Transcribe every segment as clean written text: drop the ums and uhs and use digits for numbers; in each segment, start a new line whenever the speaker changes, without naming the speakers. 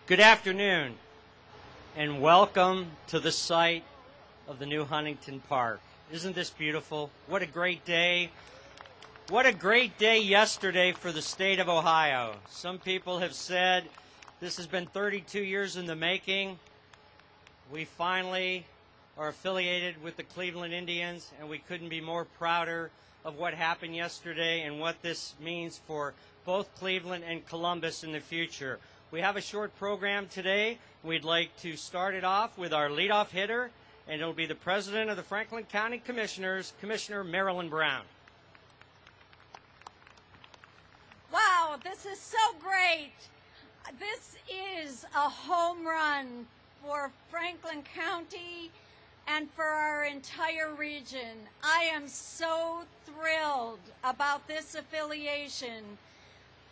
Good afternoon, and welcome to the site of the new Huntington Park. Isn't this beautiful? What a great day. What a great day yesterday for the state of Ohio. Some people have said this has been 32 years in the making. We finally are affiliated with the Cleveland Indians, and we couldn't be more prouder of what happened yesterday and what this means for both Cleveland and Columbus in the future. We have a short program today. We'd like to start it off with our leadoff hitter, and it'll be the president of the Franklin County Commissioners, Commissioner Marilyn Brown.
Wow, this is so great. This is a home run for Franklin County and for our entire region. I am so thrilled about this affiliation.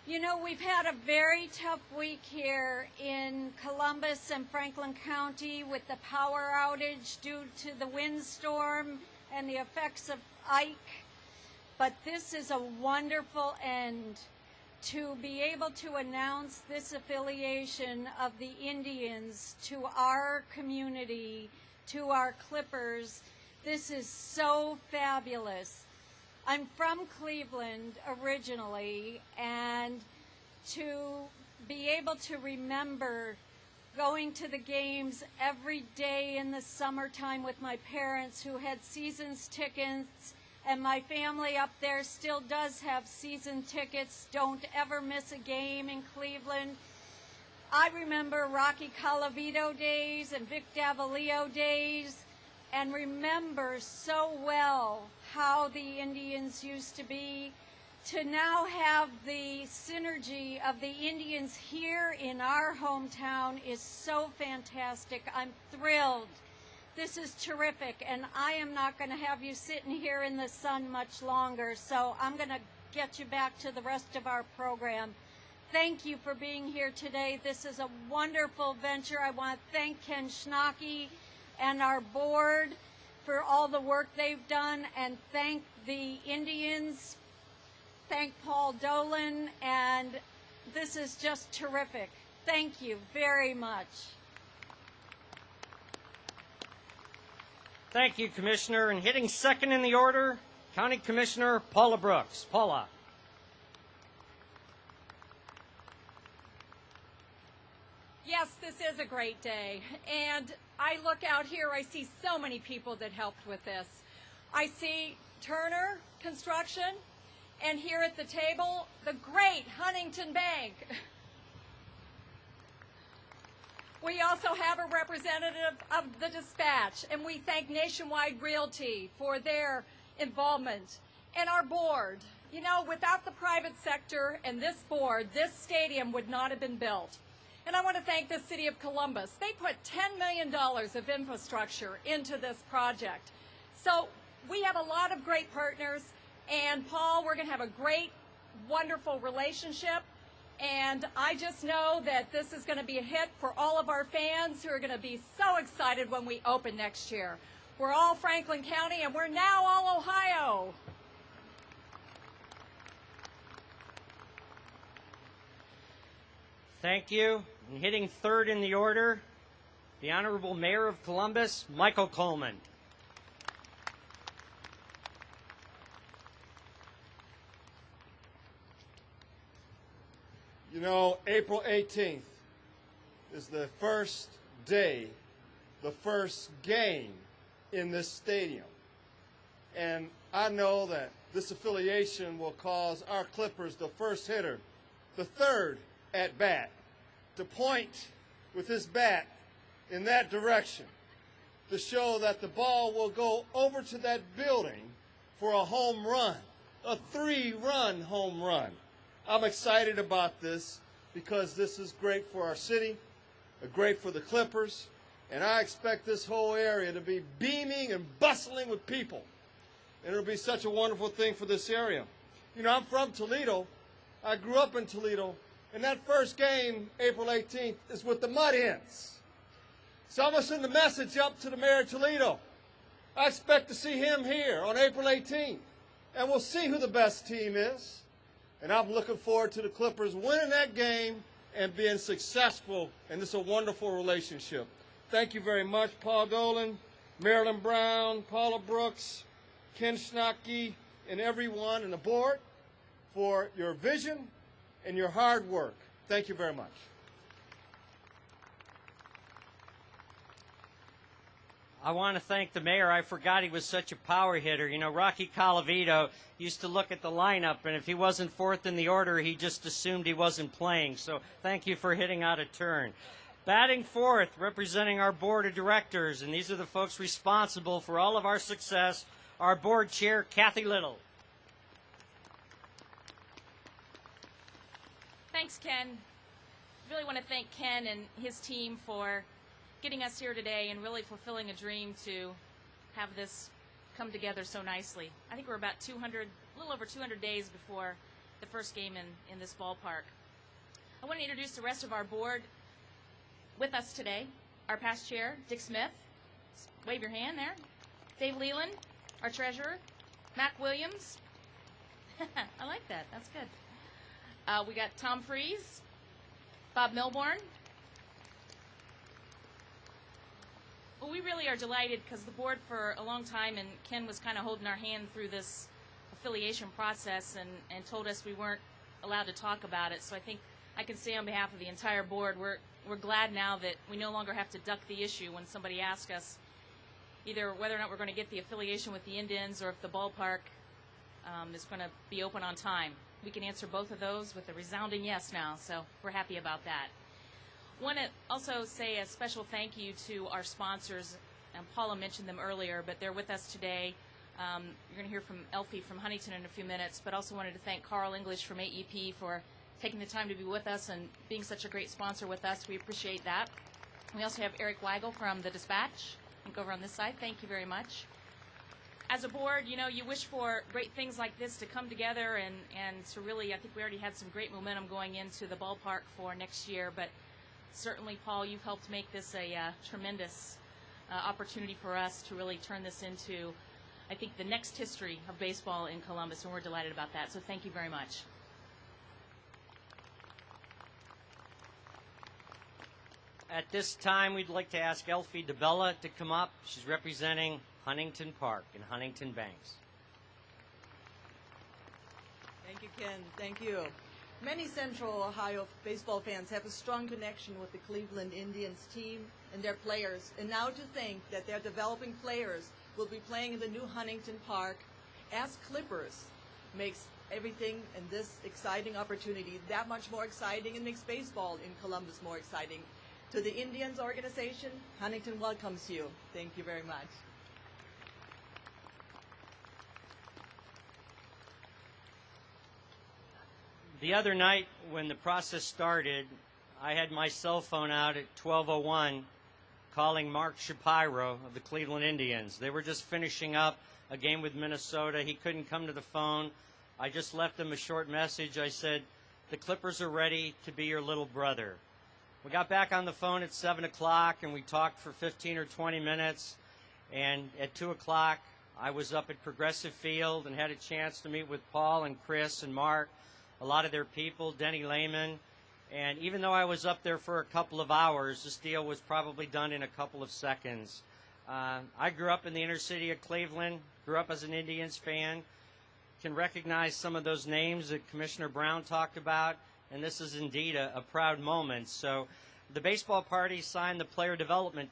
You know, we've had a very tough week here in Columbus and Franklin County with the power outage due to the windstorm and the effects of Ike. But this is a wonderful end. To be able to announce this affiliation of the Indians to our community, to our Clippers, this is so fabulous. I'm from Cleveland originally, and to be able to remember going to the games every day in the summertime with my parents who had season's tickets, and my family up there still does have season tickets, don't ever miss a game in Cleveland. I remember Rocky Colavito days and Vic Davalio days, and remember so well how the Indians used to be. To now have the synergy of the Indians here in our hometown is so fantastic. I'm thrilled. This is terrific, and I am not going to have you sitting here in the sun much longer, so I'm going to get you back to the rest of our program. Thank you for being here today. This is a wonderful venture. I want to thank Ken Schnocky and our board for all the work they've done, and thank the Indians, thank Paul Dolan, and this is just terrific. Thank you very much.
Thank you, Commissioner. And hitting second in the order, County Commissioner Paula Brooks. Paula.
Yes, this is a great day, and I look out here, I see so many people that helped with this. I see Turner Construction, and here at the table, the great Huntington Bank. We also have a representative of the Dispatch, and we thank Nationwide Realty for their involvement. And our board, you know, without the private sector and this board, this stadium would not have been built. And I want to thank the City of Columbus. They put $10 million of infrastructure into this project. So we have a lot of great partners, and Paul, we're going to have a great, wonderful relationship. And I just know that this is going to be a hit for all of our fans who are going to be so excited when we open next year. We're all Franklin County, and we're now all Ohio.
Thank you. And hitting third in the order, the Honorable Mayor of Columbus, Michael Coleman.
You know, April 18th is the first day, the first game in this stadium. And I know that this affiliation will cause our Clippers, the first hitter, the third at bat, to point with his bat in that direction to show that the ball will go over to that building for a home run, a 3-run home run. I'm excited about this because this is great for our city, great for the Clippers, and I expect this whole area to be beaming and bustling with people. And it'll be such a wonderful thing for this area. You know, I'm from Toledo. I grew up in Toledo. And that first game, April 18th, is with the Mud Hens. So I'm going to send a message up to the mayor of Toledo. I expect to see him here on April 18th. And we'll see who the best team is. And I'm looking forward to the Clippers winning that game and being successful, and it's a wonderful relationship. Thank you very much, Paul Dolan, Marilyn Brown, Paula Brooks, Ken Schnocky, and everyone in the board for your vision and your hard work. Thank you very much.
I want to thank the mayor. I forgot he was such a power hitter. You know, Rocky Colavito used to look at the lineup, and if he wasn't fourth in the order, he just assumed he wasn't playing. So thank you for hitting out a turn. Batting fourth, representing our board of directors, and these are the folks responsible for all of our success, our board chair, Kathy Little.
Thanks, Ken. Really want to thank Ken and his team for getting us here today and really fulfilling a dream to have this come together so nicely. I think we're about a little over 200 days before the first game in this ballpark. I want to introduce the rest of our board with us today. Our past chair, Dick Smith. Wave your hand there. Dave Leland, our treasurer. Mac Williams. I like that. That's good. We got Tom Freeze, Bob Milborn. Well, we really are delighted because the board for a long time, and Ken was kind of holding our hand through this affiliation process and told us we weren't allowed to talk about it. So I think I can say on behalf of the entire board, we're glad now that we no longer have to duck the issue when somebody asks us either whether or not we're going to get the affiliation with the Indians or if the ballpark is going to be open on time. We can answer both of those with a resounding yes now, so we're happy about that. Want to also say a special thank you to our sponsors. Paula mentioned them earlier, but they're with us today. You're going to hear from Elfie from Huntington in a few minutes, but also wanted to thank Carl English from AEP for taking the time to be with us and being such a great sponsor with us. We appreciate that. We also have Eric Weigel from the Dispatch. You can go over on this side. Thank you very much. As a board, you know, you wish for great things like this to come together and to really, I think we already had some great momentum going into the ballpark for next year, but certainly, Paul, you've helped make this a tremendous opportunity for us to really turn this into, I think, the next history of baseball in Columbus, and we're delighted about that. So thank you very much.
At this time, we'd like to ask Elfie DeBella to come up. She's representing Huntington Park and Huntington Banks.
Thank you, Ken. Thank you. Many Central Ohio baseball fans have a strong connection with the Cleveland Indians team and their players. And now to think that their developing players will be playing in the new Huntington Park as Clippers makes everything and this exciting opportunity that much more exciting and makes baseball in Columbus more exciting. To the Indians organization, Huntington welcomes you. Thank you very much.
The other night when the process started, I had my cell phone out at 12:01 calling Mark Shapiro of the Cleveland Indians. They were just finishing up a game with Minnesota. He couldn't come to the phone. I just left him a short message. I said, the Clippers are ready to be your little brother. We got back on the phone at 7 o'clock, and we talked for 15 or 20 minutes. And at 2 o'clock, I was up at Progressive Field and had a chance to meet with Paul and Chris and Mark, a lot of their people, Denny Lehman. And even though I was up there for a couple of hours, this deal was probably done in a couple of seconds. I grew up in the inner city of Cleveland, grew up as an Indians fan, can recognize some of those names that Commissioner Brown talked about, and this is indeed a proud moment. So the baseball party signed the player development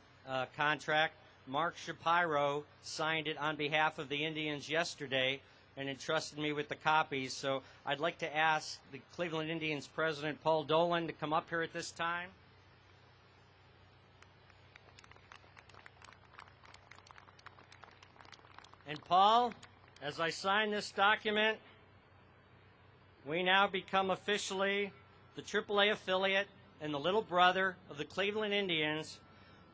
contract. Mark Shapiro signed it on behalf of the Indians yesterday and entrusted me with the copies. So I'd like to ask the Cleveland Indians president, Paul Dolan, to come up here at this time. And Paul, as I sign this document, we now become officially the AAA affiliate and the little brother of the Cleveland Indians.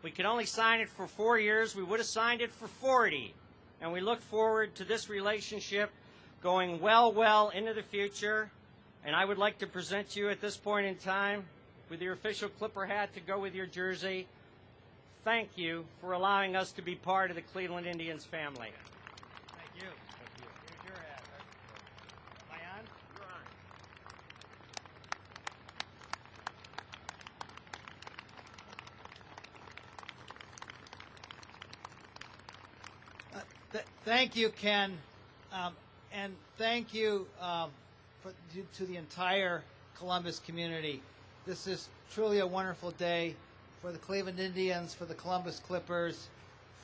We could only sign it for 4 years. We would have signed it for 40. And we look forward to this relationship going well into the future. And I would like to present you at this point in time with your official Clipper hat to go with your jersey. Thank you for allowing us to be part of the Cleveland Indians family. Thank you. Thank you. Here's your hat. Am I on? You're on.
Thank you, Ken, and thank you to the entire Columbus community. This is truly a wonderful day for the Cleveland Indians, for the Columbus Clippers,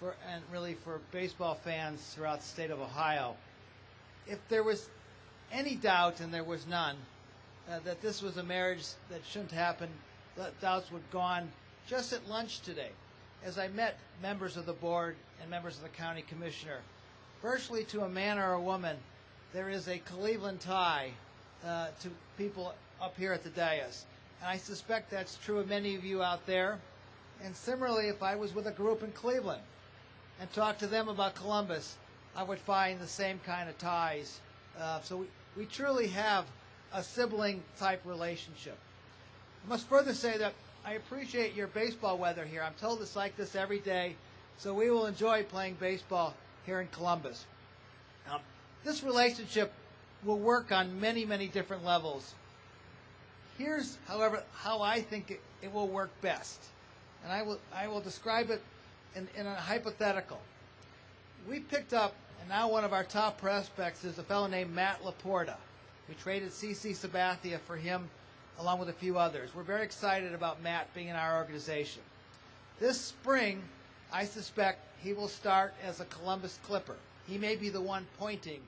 and really for baseball fans throughout the state of Ohio. If there was any doubt, and there was none, that this was a marriage that shouldn't happen, that doubts were gone just at lunch today, as I met members of the board and members of the county commissioner. Virtually to a man or a woman, there is a Cleveland tie to people up here at the dais. And I suspect that's true of many of you out there. And similarly, if I was with a group in Cleveland and talked to them about Columbus, I would find the same kind of ties. So we truly have a sibling-type relationship. I must further say that I appreciate your baseball weather here. I'm told it's like this every day, so we will enjoy playing baseball here in Columbus. This relationship will work on many, many different levels. Here's, however, how I think it will work best. And I will describe it in a hypothetical. We picked up, and now one of our top prospects is a fellow named Matt Laporta. We traded CC Sabathia for him along with a few others. We're very excited about Matt being in our organization. This spring, I suspect he will start as a Columbus Clipper. He may be the one pointing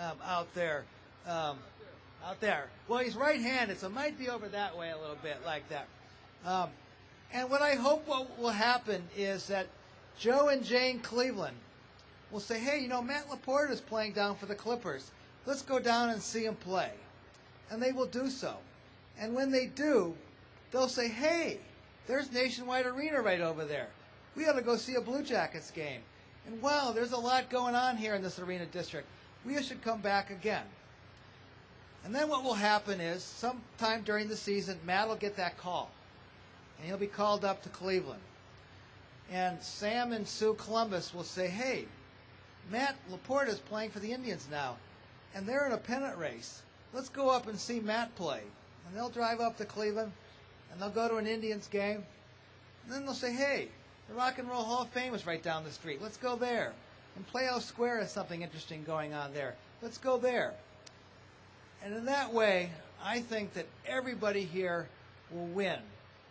out there. Out there. Well, he's right-handed, so it might be over that way a little bit like that. And what I hope what will happen is that Joe and Jane Cleveland will say, hey, you know, Matt Laporta is playing down for the Clippers. Let's go down and see him play. And they will do so. And when they do, they'll say, hey, there's Nationwide Arena right over there. We ought to go see a Blue Jackets game. And wow, there's a lot going on here in this arena district. We should come back again. And then what will happen is, sometime during the season, Matt will get that call. And he'll be called up to Cleveland. And Sam and Sue Columbus will say, hey, Matt Laporta is playing for the Indians now. And they're in a pennant race. Let's go up and see Matt play. And they'll drive up to Cleveland, and they'll go to an Indians game. And then they'll say, hey, the Rock and Roll Hall of Fame is right down the street. Let's go there. And Playhouse Square has something interesting going on there. Let's go there. And in that way, I think that everybody here will win.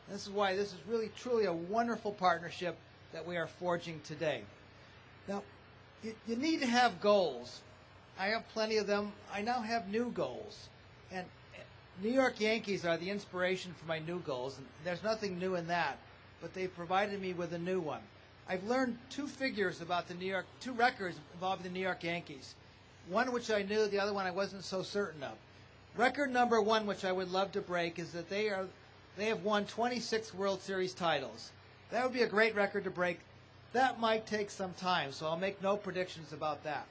This is why this is really, truly a wonderful partnership that we are forging today. Now, you need to have goals. I have plenty of them. I now have new goals. And New York Yankees are the inspiration for my new goals. And there's nothing new in that, but they provided me with a new one. I've learned two records involving the New York Yankees. One which I knew, the other one I wasn't so certain of. Record number one, which I would love to break, is that they have won 26 World Series titles. That would be a great record to break. That might take some time, so I'll make no predictions about that.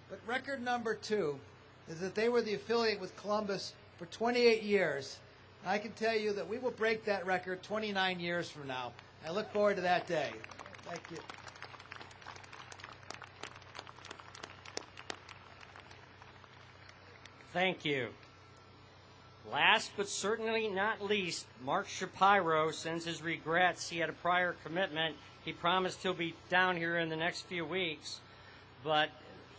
But record number two is that they were the affiliate with Columbus for 28 years. And I can tell you that we will break that record 29 years from now. I look forward to that day. Thank you.
Thank you. Last but certainly not least, Mark Shapiro sends his regrets. He had a prior commitment. He promised he'll be down here in the next few weeks, but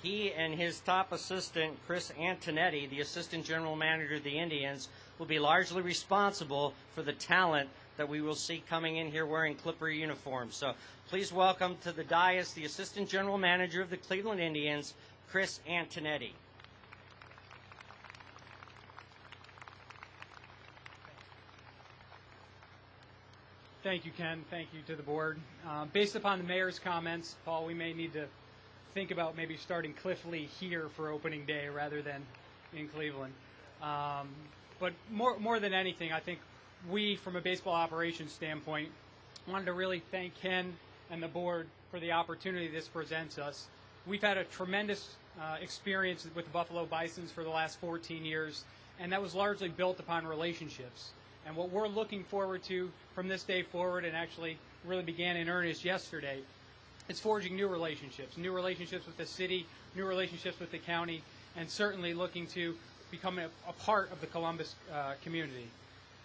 he and his top assistant, Chris Antonetti, the assistant general manager of the Indians, will be largely responsible for the talent that we will see coming in here wearing Clipper uniforms. So please welcome to the dais the assistant general manager of the Cleveland Indians, Chris Antonetti.
Thank you, Ken. Thank you to the board. Based upon the mayor's comments, Paul, we may need to think about maybe starting Cliff Lee here for opening day rather than in Cleveland. But more than anything, I think we, from a baseball operations standpoint, wanted to really thank Ken and the board for the opportunity this presents us. We've had a tremendous experience with the Buffalo Bisons for the last 14 years, and that was largely built upon relationships. And what we're looking forward to from this day forward, and actually really began in earnest yesterday, is forging new relationships with the city, new relationships with the county, and certainly looking to become a part of the Columbus community.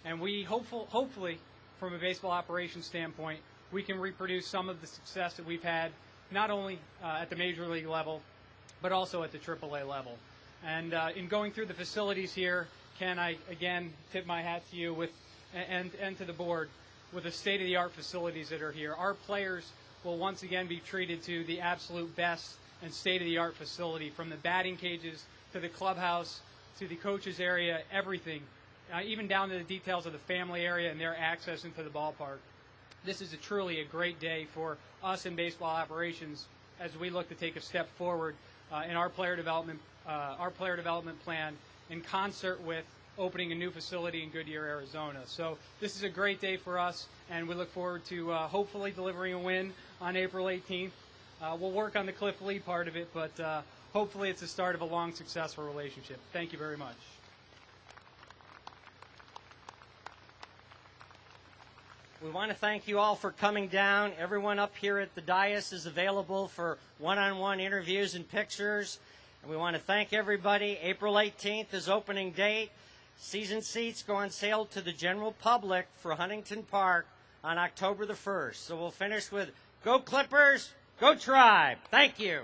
And we hopefully, from a baseball operations standpoint, we can reproduce some of the success that we've had not only at the major league level, but also at the AAA level. And in going through the facilities here, Ken, I again tip my hat to you and to the board with the state-of-the-art facilities that are here. Our players will once again be treated to the absolute best and state-of-the-art facility, from the batting cages to the clubhouse to the coaches area, everything, even down to the details of the family area and their access into the ballpark. This is truly a great day for us in baseball operations as we look to take a step forward in our player development plan in concert with opening a new facility in Goodyear, Arizona. So this is a great day for us, and we look forward to hopefully delivering a win on April 18th. We'll work on the Cliff Lee part of it, but hopefully it's the start of a long, successful relationship. Thank you very much.
We want to thank you all for coming down. Everyone up here at the dais is available for one-on-one interviews and pictures. And we want to thank everybody. April 18th is opening date. Season seats go on sale to the general public for Huntington Park on October the 1st. So we'll finish with Go Clippers, Go Tribe. Thank you.